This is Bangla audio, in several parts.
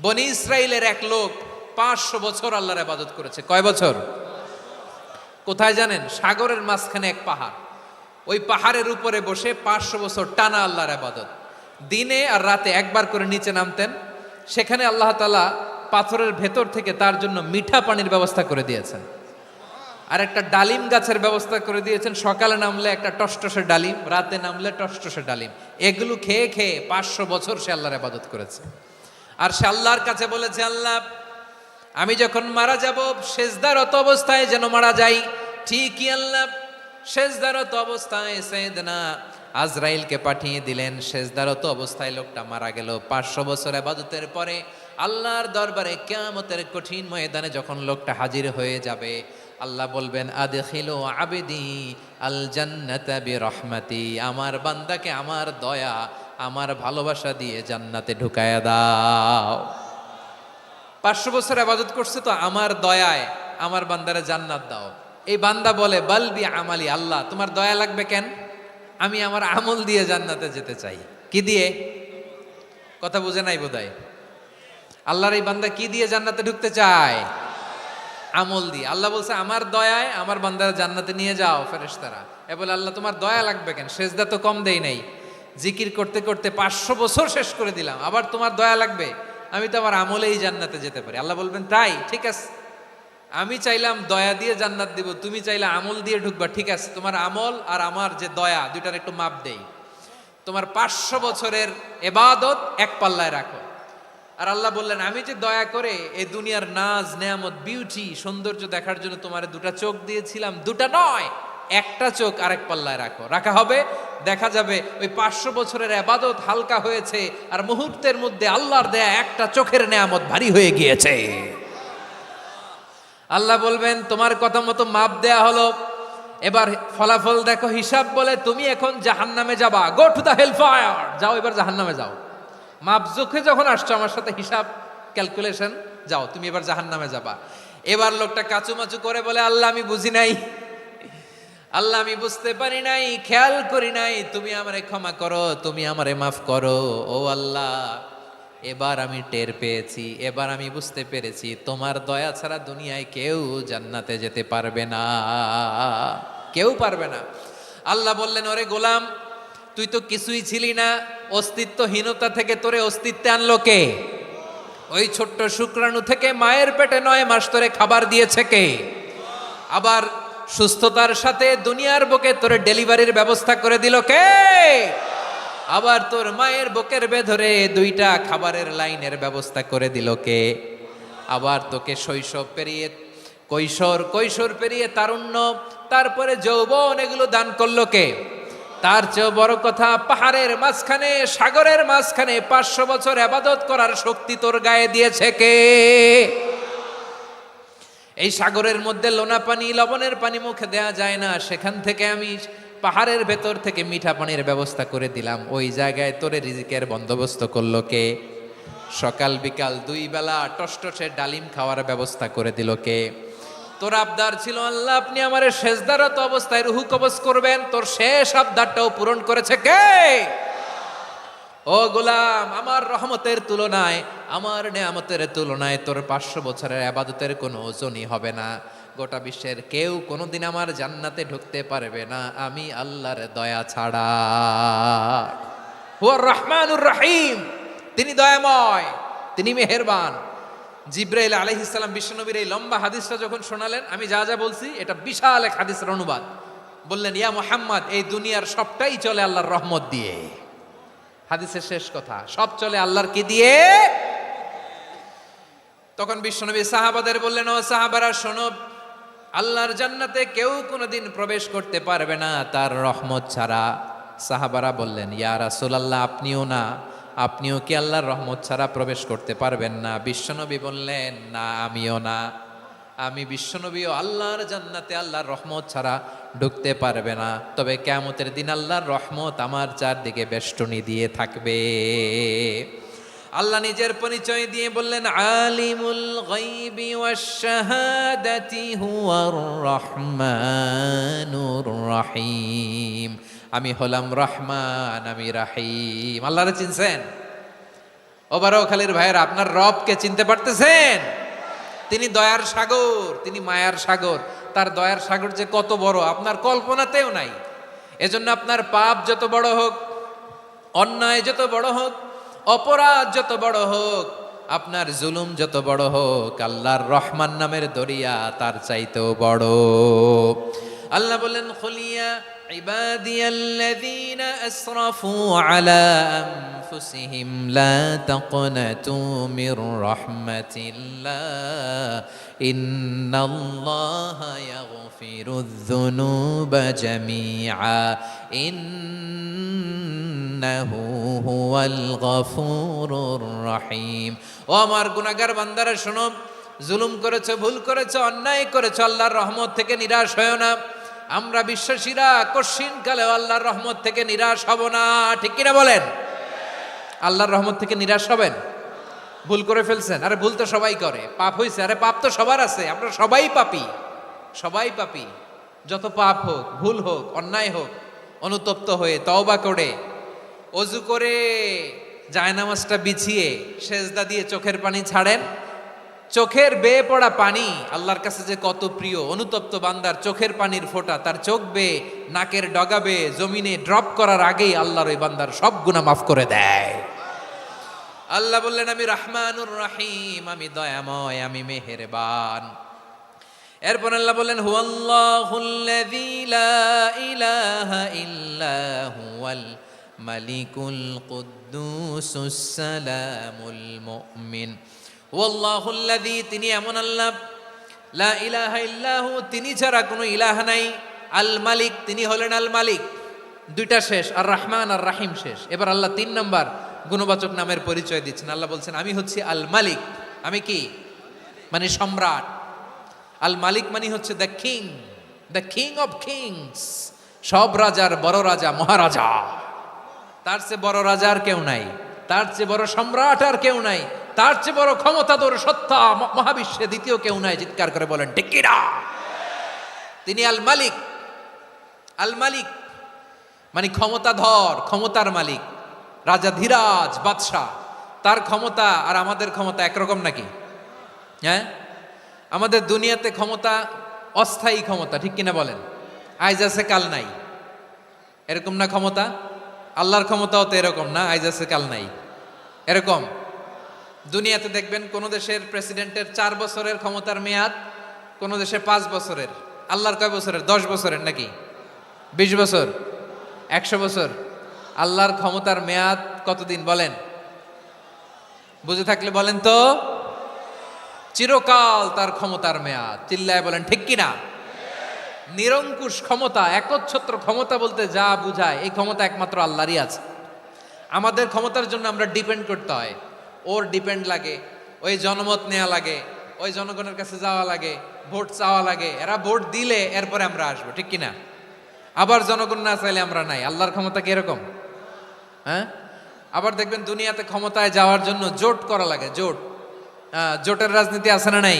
বনি ইসরাইলের এক লোক 500 বছর আল্লাহর ইবাদত করেছে। কয় বছর? কোথায় জানেন? সাগরের মাঝখানে এক পাহাড়, ওই পাহাড়ের উপরে বসে 500 বছর টানা আল্লাহর ইবাদত। দিনে আর রাতে একবার করে নিচে নামতেন। সেখানে আল্লাহ তাআলা পাথরের ভেতর থেকে তার জন্য মিঠা পানির ব্যবস্থা করে দিয়েছেন, আর একটা ডালিম গাছের ব্যবস্থা করে দিয়েছেন। সকালে নামলে একটা টসটসে ডালিম, রাতে নামলে টসটসে ডালিম। এগুলো খেয়ে খেয়ে 500 বছর সে আল্লাহর ইবাদত করেছে। আর সে আল্লাহর কাছে বলেছে, আল্লাহ আমি যখন মারা যাব সেজদারত অবস্থায় যেন মারা যাই। ঠিকই আল্লাহ সেজদারত অবস্থায় সাইয়েদনা আজরাইলকে পাঠিয়ে দিলেন। সেজদারত অবস্থায় লোকটা মারা গেল। 500 বছর ইবাদতের পরে আল্লাহর দরবারে কিয়ামতের কঠিন ময়দানে যখন লোকটা হাজির হয়ে যাবে, আল্লাহ বলবেন, আদখিলু আবদি আল জান্নাতা বিরহমাতি, আমার বান্দাকে আমার দয়া আমার ভালোবাসা দিয়ে জান্নাতে ঢুকায়া দাও। 500 বছর ইবাদত করছে তো আমার দয়ায় আমার বান্দারে জান্নাত দাও। এই বান্দা বলে, বালবি আমালি, আল্লাহ তোমার দয়া লাগবে কেন? আমি আমার আমল দিয়ে জান্নাতে যেতে চাই। কি দিয়ে? কথা বুঝে নাই বোধহয়। আল্লাহর এই বান্দা কি দিয়ে জান্নাতে ঢুকতে চায়? আমল দিয়ে। আল্লাহ বলছে, আমার দয়ায় আমার বান্দারা জান্নাতে নিয়ে যাও ফেরেশতারা। এ বলে, আল্লাহ তোমার দয়া লাগবে কেন? সেজদা তো কম দেই নাই, জিকির করতে করতে 500 বছর শেষ করে দিলাম, আবার তোমার দয়া লাগবে? আমি তো আমার আমলেই জান্নাতে যেতে পারি। আল্লাহ বলবেন, তাই ঠিক আছে, আমি চাইলাম দয়া দিয়ে জান্নাত দিব, তুমি চাইলে আমল দিয়ে ঢুকবা। ঠিক আছে, তোমার আমল আর আমার যে দয়া দুইটার একটু মাপ দেই। তোমার 500 বছরের ইবাদত এক পাল্লায় রাখো। আর আল্লাহ বললেন, আমি যে দয়া করে এই দুনিয়ার নাজ নেয়ামত বিউটি সৌন্দর্য দেখার জন্য তোমার দুটা চোখ দিয়েছিলাম, দুটা নয় একটা চোখ আরেক পাল্লায় রাখো। রাখা হবে, দেখা যাবে ওই 500 বছরের ইবাদত হালকা হয়েছে, আর মুহূর্তের মধ্যে আল্লাহর দেয়া একটা চোখের নেয়ামত ভারী হয়ে গিয়েছে। আল্লাহ বলবেন, তোমার কথা মতো মাপ দেয়া হলো, এবার ফলাফল দেখো। হিসাব বলে, তুমি এখন জাহান্নামে যাবা, go to the hell fire, যাও এবার জাহান্নামে যাও। মাপ চোখে যখন আসছো আমার সাথে হিসাব ক্যালকুলেশন, যাও তুমি এবার জাহান্নামে যাবা। এবার লোকটা কাচুমাচু করে বলে, আল্লাহ আমি বুঝি নাই, আল্লাহ আমি বুঝতে পারি নাই, খেয়াল করি নাই, তুমি আমারে ক্ষমা করো, তুমি আমারে মাফ করো। ও আল্লাহ, এবার আমি টের পেয়েছি, এবার আমি বুঝতে পেরেছি, তোমার দয়া ছাড়া দুনিয়ায় কেউ জান্নাতে যেতে পারবে না, কেউ পারবে না। আল্লাহ বললেন, ওরে গোলাম, তুই তো কিছুই ছিলি না, অস্তিত্বহীনতা থেকে তোরে অস্তিত্বে আনলো কে? ওই ছোট্ট শুক্রাণু থেকে মায়ের পেটে 9 মাস তোরে খাবার দিয়েছে কে? আবার সুস্থতার সাথে দুনিয়ার বুকে তোরে ডেলিভারির ব্যবস্থা করে দিল কে? আবার তোর মায়ের বুকের ভেতরে 2টা খাবারের লাইনের ব্যবস্থা করে দিল কে? আবার তোকে শৈশব পেরিয়ে কৈশোর পেরিয়ে তারুণ্য, তারপরে যৌবন, এগুলো দান করলো কে? তার চেয়ে বড় কথা, পাহাড়ের মাঝখানে সাগরের মাঝখানে 500 বছর ইবাদত করার শক্তি তোর গায়ে দিয়েছে কে? এই সাগরের মধ্যে লোনা পানি, লবণের পানি মুখে দেয়া যায় না, সেখান থেকে আমি পাহাড়ের ভেতর থেকে মিঠা পানির ব্যবস্থা করে দিলাম। ওই জায়গায় তোরে রিজিকের বন্দোবস্ত করলো কে? সকাল বিকাল 2 বেলা টসটসে ডালিম খাওয়ার ব্যবস্থা করে দিল কে? তোর আবদার ছিল, আল্লাহ আপনি আমারে সেজদারত অবস্থায় রুহু কবজ করবেন, তোর শেষ আবদারটাও পূরণ করেছে কে? ও গোলাম, আমার রহমতের তুলনায়, আমার নেয়ামতের তুলনায় তোর 500 বছরের ইবাদতের কোনো ওজনই হবে না। গোটা বিশ্বের কেউ কোনোদিন আমার জান্নাতে ঢুকতে পারবে না আমি আল্লাহর দয়া ছাড়া। হুয়ার রহমানুর রহিম, তিনি দয়াময়, তিনি মেহেরবান। জিব্রাইল আলাইহিস সালাম বিশ্বনবীর এই লম্বা হাদিসটা যখন শোনালেন, আমি যা যা বলছি এটা বিশাল এক হাদিসের অনুবাদ। বললেন, ইয়া মুহাম্মদ, এই দুনিয়ার সবটাই চলে আল্লাহর রহমত দিয়ে। হাদিসের শেষ কথা, সব চলে আল্লাহর কি দিয়ে? তখন বিশ্বনবী সাহাবাদের বললেন, ও সাহাবারা শোনো, আল্লাহর জান্নাতে কেউ কোনোদিন প্রবেশ করতে পারবে না তার রহমত ছাড়া। সাহাবারা বললেন, ইয়া রাসূলুল্লাহ, আপনিও না, আপনিও কি আল্লাহর রহমত ছাড়া প্রবেশ করতে পারবেন না? বিশ্বনবী বললেন, না আমিও না, আমি বিশ্বনবীও আল্লাহর জান্নাতে আল্লাহর রহমত ছাড়া ঢুকতে পারবে না। তবে কিয়ামতের দিন আল্লাহর রহমত আমার চারদিকে বেষ্টনী দিয়ে থাকবে। আল্লাহ নিজের পরিচয় দিয়ে বললেন, আলিমুল গায়বি ওয়াশ শাহাদাতি হুয়ার রহমানুর রহিম, আমি হলাম রহমান, আমি রাহিম। আল্লাহরে চিনছেন? ও বারোখালীর ভাইয়েরা, আপনার রবকে চিনতে পারতেছেন? তিনি দয়ার সাগর, তিনি মায়ার সাগর। তার দয়ার সাগর যে কত বড় আপনার কল্পনাতেও নাই। এজন্য আপনার পাপ যত বড় হোক, অন্যায় যত বড় হোক, অপরাধ যত বড় হোক, আপনার জুলুম যত বড় হোক, আল্লাহর রহমান নামের দরিয়া তার চাইতেও বড়। আল্লাহ বলেন, খুলিয়া ইবাদিয়াল্লাযীনা আসরাফু আলা আনফুসিহিম লা তাকনাতু মির রাহমাতিল্লাহ ইন্নাল্লাহা ইয়াগফিরুয যুনুবা জামিআ ইন্নাহু হুয়াল গফুরুর রহিম। ও আমার গুনাহগার বান্দারা শোনো, জুলুম করেছো, ভুল করেছো, অন্যায় করেছো, আল্লাহর রহমত থেকে নিরাশ হয়ো না। আমরা বিশ্বাসীরা কশিনকালেও আল্লাহর রহমত থেকে নিরাশ হব না, ঠিক কিনা বলেন? আল্লাহর রহমত থেকে নিরাশ হবেন? ভুল করে ফেলছেন, আরে ভুল তো সবাই করে। পাপ হয়েছে, আরে পাপ তো সবার আছে, আমরা সবাই পাপী, সবাই পাপী। যত পাপ হোক, ভুল হোক, অন্যায় হোক, অনুতপ্ত হয়ে তওবা করে, অজু করে, জায়নামাজটা বিছিয়ে সেজদা দিয়ে চোখের পানি ছাড়েন। চোখের বেয়ে পড়া পানি আল্লাহর কাছে যে কত প্রিয়। অনুতপ্ত বান্দার চোখের পানির ফোঁটা তার চোখ বেয়ে, নাকের ডগা বেয়ে জমিনে ড্রপ করার আগেই আল্লাহর ওই বান্দার সব গুনাহ মাফ করে দেয়। আল্লাহ বললেন, আমি রহমানুর রহিম, আমি দয়াময়, আমি মেহেরবান। এরপর আল্লাহ বললেন, হুয়াল্লাহুল্লাযী লা ইলাহা ইল্লা হুয়াল মালিকুল কুদ্দুসুস সালামুল মুমিন। ওয়াল্লাহুল্লাযী, তিনি এমন আল্লাহ, লা ইলাহা ইল্লাহু, তিনি ছাড়া কোনো ইলাহ নাই। আল মালিক, তিনি হলেন আল মালিক। দুইটা শেষ, আর রহমান আর রাহিম শেষ। এবার আল্লাহ 3 নম্বর গুণবাচক নামের পরিচয় দিচ্ছেন। আল্লাহ বলছেন, আমি হচ্ছি আল মালিক। আমি কি? মানে সম্রাট। আল মালিক মানে হচ্ছে the king, the king of kings. সব রাজার বড় রাজা, মহারাজা। তার চেয়ে বড় রাজা আর কেউ নাই, তার চেয়ে বড় সম্রাট আর কেউ নাই, তার চেয়ে বড় ক্ষমতাধর সত্তা মহাবিশ্বে দ্বিতীয় কেউ নাই। চিৎকার করে বলেন ঠিক কিনা? তিনি আল মালিক। আল মালিক মানে ক্ষমতাধর, ক্ষমতার মালিক, রাজা ধীরাজ বাদশাহ। তার ক্ষমতা আর আমাদের ক্ষমতা একরকম নাকি? হ্যাঁ, আমাদের দুনিয়াতে ক্ষমতা অস্থায়ী ক্ষমতা, ঠিক কিনা বলেন? আইজ আছে কাল নাই, এরকম না ক্ষমতা? আল্লাহর ক্ষমতাও তো এরকম না, আইজ আছে কাল নাই এরকম। দুনিয়াতে দেখবেন কোন দেশের প্রেসিডেন্টের 4 বছরের ক্ষমতার মেয়াদ, কোন দেশে 5 বছরের। আল্লাহর কয় বছরের? 10 বছরের নাকি 20 বছর, 100 বছর। আল্লাহর ক্ষমতার মেয়াদ কতদিন বলেন? বুঝে থাকলে বলেন তো। চিরকাল তার ক্ষমতার মেয়াদ। চিল্লায় বলেন ঠিক কিনা? নিরঙ্কুশ ক্ষমতা, একচ্ছত্র ক্ষমতা বলতে যা বুঝায়, এই ক্ষমতা একমাত্র আল্লাহরই আছে। আমাদের ক্ষমতার জন্য আমরা ডিপেন্ড করতে হয়, ওর ডিপেন্ড লাগে, ওই জনমত নেওয়া লাগে, ওই জনগণের কাছে যাওয়া লাগে, ভোট চাওয়া লাগে। এরা ভোট দিলে এরপরে আমরা আসবো, ঠিক কিনা? আবার জনগণ না চাইলে আমরা নাই। আল্লাহর ক্ষমতা কি এরকম? হ্যাঁ। আবার দেখবেন দুনিয়াতে ক্ষমতায় যাওয়ার জন্য জোট করা লাগে। জোট, জোটের রাজনীতি আছে না নাই?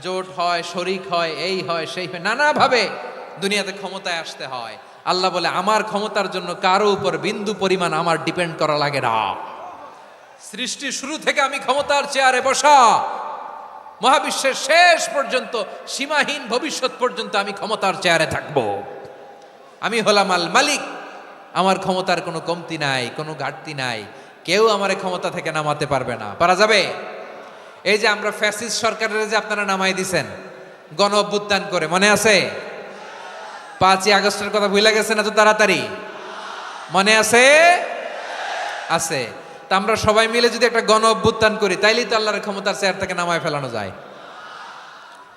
জোট হয়, শরিক হয়, এই হয়, সেই হয়, নানাভাবে দুনিয়াতে ক্ষমতায় আসতে হয়। আল্লাহ বলে, আমার ক্ষমতার জন্য কারো উপর বিন্দু পরিমাণ আমার ডিপেন্ড করা লাগে না। সৃষ্টি শুরু থেকে আমি ক্ষমতার চেয়ারে বসা, মহাবিশ্বের শেষ পর্যন্ত, সীমাহীন ভবিষ্যৎ পর্যন্ত আমি ক্ষমতার চেয়ারে থাকবো। আমি হলাম আল মালিক। আমার ক্ষমতার কোনো কমতি নাই, কোনো ঘাটতি নাই। কেউ আমার ক্ষমতা থেকে নামাতে পারবে না। পারা যাবে? এই যে আমরা ফ্যাসিস্ট সরকারের যে আপনারা নামাই দিছেন গণ অভ্যুত্থান করে, মনে আছে? 5ই আগস্টের কথা ভুলে গেছেন এত তাড়াতাড়ি? মনে আছে? আছে। তা আমরা সবাই মিলে যদি একটা গণ অভ্যুত্থান করি, তাইলেই তো আল্লাহর ক্ষমতার চেয়ার থেকে নামায় ফেলানো যায়।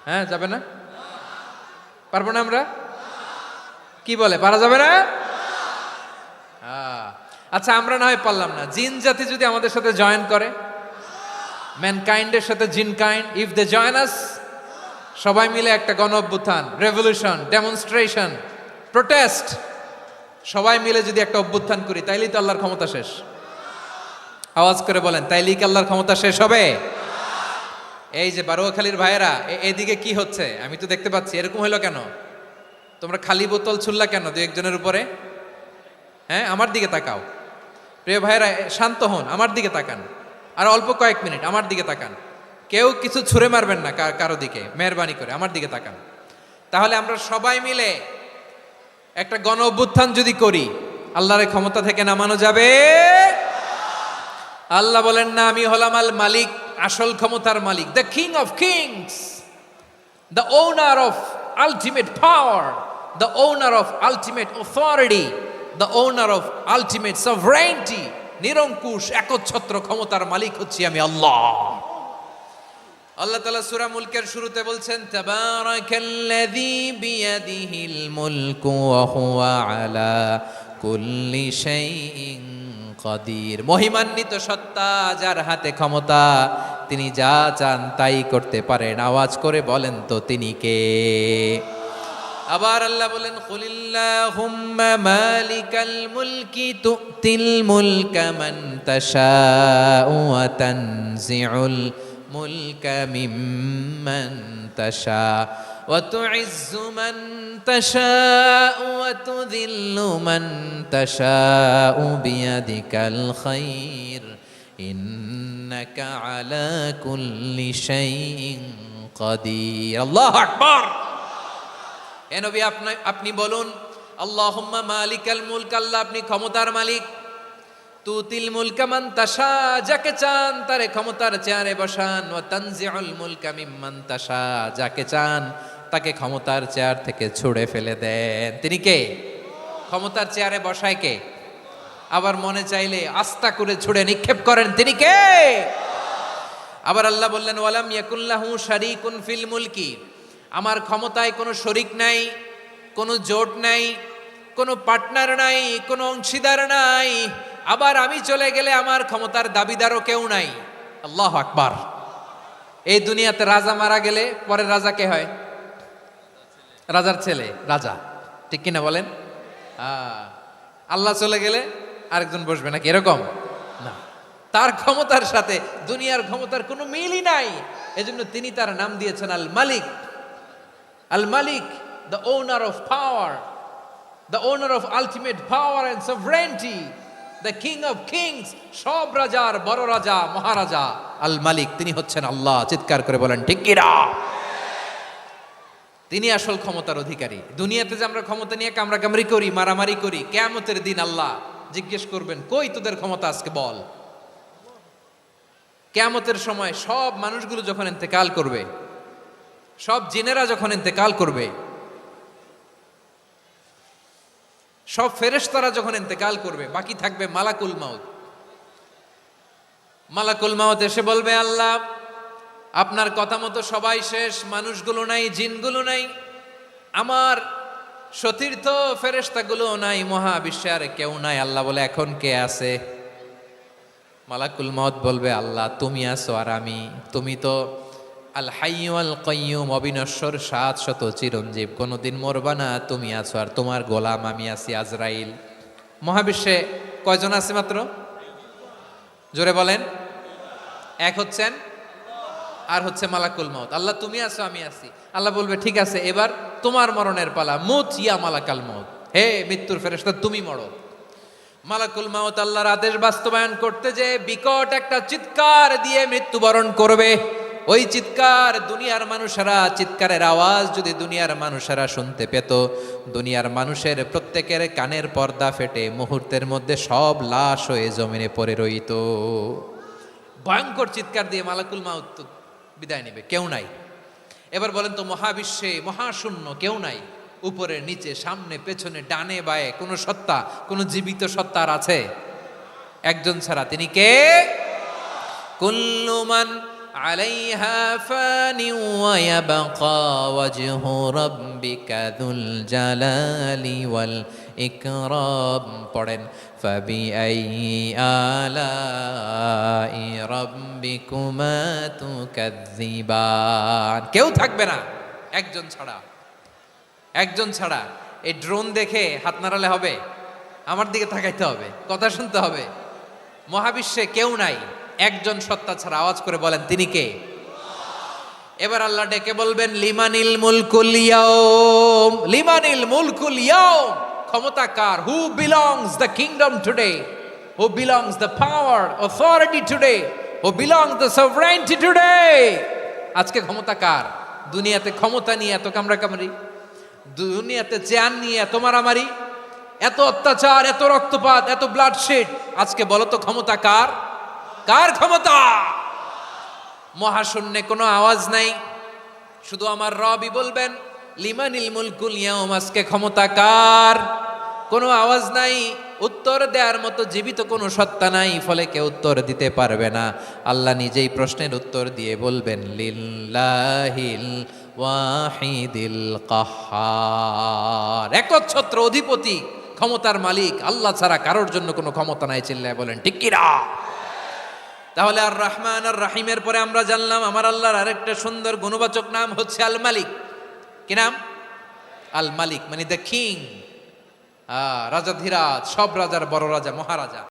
হ্যাঁ, যাবে না? পারবো না আমরা? কি বলে, পারা যাবে না? আচ্ছা, আমরা না হয় পারলাম না, জিন জাতি যদি আমাদের সাথে জয়েন করে, ম্যানকাইন্ডের সাথে জিনকাইন্ড, ইফ দে জয়েন আস, সবাই মিলে একটা গণ অভ্যুত্থান, রেভলিউশন, ডেমনস্ট্রেশন, প্রোটেস্ট, সবাই মিলে যদি একটা অভ্যুত্থান করি, তাইলেই তো আল্লাহর ক্ষমতা শেষ। আওয়াজ করে বলেন, তাইলেই কি আল্লাহর ক্ষমতা শেষ হবে? এই যে বারোয়াখালীর ভাইয়েরা, এদিকে কি হচ্ছে আমি তো দেখতে পাচ্ছি। এরকম হলো কেন? তোমরা খালি বোতল ছুড়লা কেন 2-1 জনের উপরে? হ্যাঁ, আমার দিকে তাকাও। প্রিয় ভাইয়েরা, শান্ত হন, আমার দিকে তাকান। আর অল্প কয়েক মিনিট আমার দিকে তাকান, কেউ কিছু ছুঁড়ে মারবেন না কারো দিকে, মেহরবানি করে আমার দিকে তাকান। তাহলে আমরা সবাই মিলে একটা গণ অভ্যুত্থান যদি করি, আল্লাহর ক্ষমতা থেকে নামানো যাবে। আল্লাহ বলেন না, আমি হলাম আল মালিক, আসল ক্ষমতার মালিক, the king of kings, the owner of ultimate power, the owner of ultimate authority, the owner of ultimate sovereignty. নিরঙ্কুশ একচ্ছত্র ক্ষমতার মালিক হচ্ছি আমি আল্লাহ। আল্লাহ তাআলা সূরা মুলকের শুরুতে বলছেন, তাবারাকাল্লাযী বিয়াদিহিল মুলকু ওয়া হুয়া আলা কুল্লি শাইইন কাদির। মহিমান্বিত সত্তা, যার হাতে ক্ষমতা, তিনি যা চান তাই করতে পারেন। আওয়াজ করে বলেন তো তিনি কে? আবার আল্লাহ বলেন, কুলিল্লাহুম্মা মালিকাল মুলকি তুতিল মুলকা মান তাশাউ ওয়া তানজিউল মুলকা মিম্মান তাশা ওয়া তুইজ্জু মান তাশাউ ওয়া তুযিল্লু মান তাশাউ বিয়াদিকাল খায়র ইন্নাকা আলা কুল্লি শাইইন কাদির। আল্লাহু আকবার। এ নবী, আপনি বলুন, আল্লাহুম্মা মালিকাল মুলক, আল্লাহ আপনি ক্ষমতার মালিক। তুতিল মুলকা মান তাশা, যাকে চান তারে ক্ষমতার চেয়ারে বসান। ওয়া তানজিউল মুলকা মিম্মান তাশা, যাকে চান তাকে ক্ষমতার চেয়ার থেকে ছুঁড়ে ফেলে দেন। তিনি কে? ক্ষমতার চেয়ারে বসায় কে? আবার মনে চাইলে আস্থা করে ছুঁড়ে নিক্ষেপ করেন, তিনি কে? আবার আল্লাহ বললেন, ওয়ালাম ইয়াকুল্লাহু শারীকুন ফিল মুলকি, আমার ক্ষমতায় কোনো শরিক নাই, কোনো জোট নাই, কোনো পার্টনার নাই, কোনো অংশীদার নাই। আবার আমি চলে গেলে আমার ক্ষমতার দাবিদারও কেউ নাই। আল্লাহু আকবার। এই দুনিয়াতে রাজা মারা গেলে পরে রাজা কে হয়? রাজার ছেলে রাজা, ঠিক কিনা বলেন? আল্লাহ চলে গেলে আরেকজন বসবে নাকি? এরকম না, তার ক্ষমতার সাথে দুনিয়ার ক্ষমতার কোনো মিলই নাই। এজন্য তিনি তার নাম দিয়েছেন আল মালিক। আল মালিক, the owner of power, the owner of ultimate power and sovereignty, the king of kings, সব রাজার বড় রাজা, মহারাজা আল মালিক, তিনি হচ্ছেন আল্লাহ। চিৎকার করে বলেন ঠিক কিনা? তিনি আসল ক্ষমতার অধিকারী। দুনিয়াতে যে আমরা ক্ষমতা নিয়ে কামড়াকামড়ি করি, মারামারি করি, কিয়ামতের দিন আল্লাহ জিজ্ঞেস করবেন, কই তোদের ক্ষমতা আজকে বল। কিয়ামতের সময় সব মানুষগুলো যখন ইন্তেকাল করবে, সব জিনেরা যখন ইন্তেকাল করবে, সব ফেরেশতারা যখন ইন্তেকাল করবে, বাকি থাকবে মালাকুল মাউত। মালাকুল মাউত এসে বলবে, আল্লাহ আপনার কথা মতো সবাই শেষ, মানুষগুলো নাই, জিনগুলো নাই, আমার সতীর্থ ফেরেশতাগুলো নাই, মহাবিশ্বে আর কেউ নাই। আল্লাহ বলে, এখন কে আছে? মালাকুল মাউত বলবে, আল্লাহ তুমি আছো আর আমি। তুমি তো আল হাইয়্যু আল কাইয়্যুম, অবিনশ্বর, শাশ্বত, চিরঞ্জীব, কোনোদিন মরবা না, তুমি আছো আর তোমার গোলাম আমি আছি আজরাইল। মহাবিশ্বে কয়জন আছে মাত্র? জোরে বলেন। এক হচ্ছেন আর হচ্ছে মালাকুল মাউত। আল্লাহ তুমি আছো আমি আছি। আল্লাহ বলবে, ঠিক আছে, এবার তোমার মরণের পালা, মুত ইয়া মালাকাল মাউত, হে মৃত্যুর ফেরেশতা তুমি মরো। মালাকুল মাউত আল্লাহর আদেশ বাস্তবায়ন করতে যে বিকট একটা চিৎকার দিয়ে মৃত্যুবরণ করবে। ওই চিৎকার দুনিয়ার মানুষেরা, চিৎকারের আওয়াজ যদি দুনিয়ার মানুষেরা শুনতে পেত, দুনিয়ার মানুষের প্রত্যেকের কানের পর্দা ফেটে মুহূর্তের মধ্যে সব লাশ হয়ে জমিনে পড়ে রইত। ভয়ঙ্কর চিৎকার দিয়ে মালাকুল মাউত বিদায় নেবে, কেউ নাই। এবার বলেন তো, মহাবিশ্বে মহাশূন্য, কেউ নাই, উপরে নিচে, সামনে পেছনে, ডানে বায়ে কোনো সত্তা, কোনো জীবিত সত্তার আছে? একজন ছাড়া, তিনি কে? কুল্লু মান আলাইহা ফানি ওয়া ইয়াবকা ওয়াজহু রাব্বিকা যুল জালালি ওয়াল ইকরাম। পড়েন, ফাবিআইয়ি আলাই রাব্বিকুমা তুকাযযিবান। কেউ থাকবে না একজন ছাড়া, একজন ছাড়া। এই ড্রোন দেখে হাত নাড়ালে হবে? আমার দিকে তাকাইতে হবে, কথা শুনতে হবে। মহাবিশ্বে কেউ নাই, একজন সত্তা ছাড়া। আওয়াজ করে বলেন, তিনি কে? এবার আল্লাহ ডেকে বলবেন, লিমানিল মুলকুল ইয়াউম, লিমানিল মুলকুল ইয়াউম। ক্ষমতা কার? Who belongs the kingdom today, who belongs the power, authority today, who belong the sovereignty today. আজকে ক্ষমতা কার? দুনিয়াতে ক্ষমতা নিয়ে এত কামড়াকামড়ি, দুনিয়াতে জ্ঞান নিয়ে এত মারামারি, এত অত্যাচার, এত রক্তপাত, এত ব্লাডশেড। আজকে বলো তো ক্ষমতা কার? কার ক্ষমতা? মহাশূন্যে কোনো আওয়াজ নাই, শুধু আমার রবই বলবেন লিমানিল মুলকুল ইয়াউম। আজকে ক্ষমতা কার? কোনো আওয়াজ নাই, উত্তর দেওয়ার মতো জীবিত কোনো সত্তা নাই, ফলে কেউ উত্তর দিতে পারবে না। আল্লাহ নিজেই প্রশ্নের উত্তর দিয়ে বলবেন লিল্লাহিল ওয়াহিদিল কাহ্হার। একচ্ছত্র অধিপতি, ক্ষমতার মালিক আল্লাহ ছাড়া কারোর জন্য কোনো ক্ষমতা নাই। চিল্লায় বলেন ঠিক কিনা? তাহলে আর রহমান আর রাহিমের পরে আমরা জানলাম আমার আল্লাহর আরেকটা সুন্দর গুণবাচক নাম হচ্ছে আল মালিক। কি নাম? আল মালিক, মানে দ্য কিং, রাজাধিরাজ, সব রাজার বড় রাজা, মহারাজা।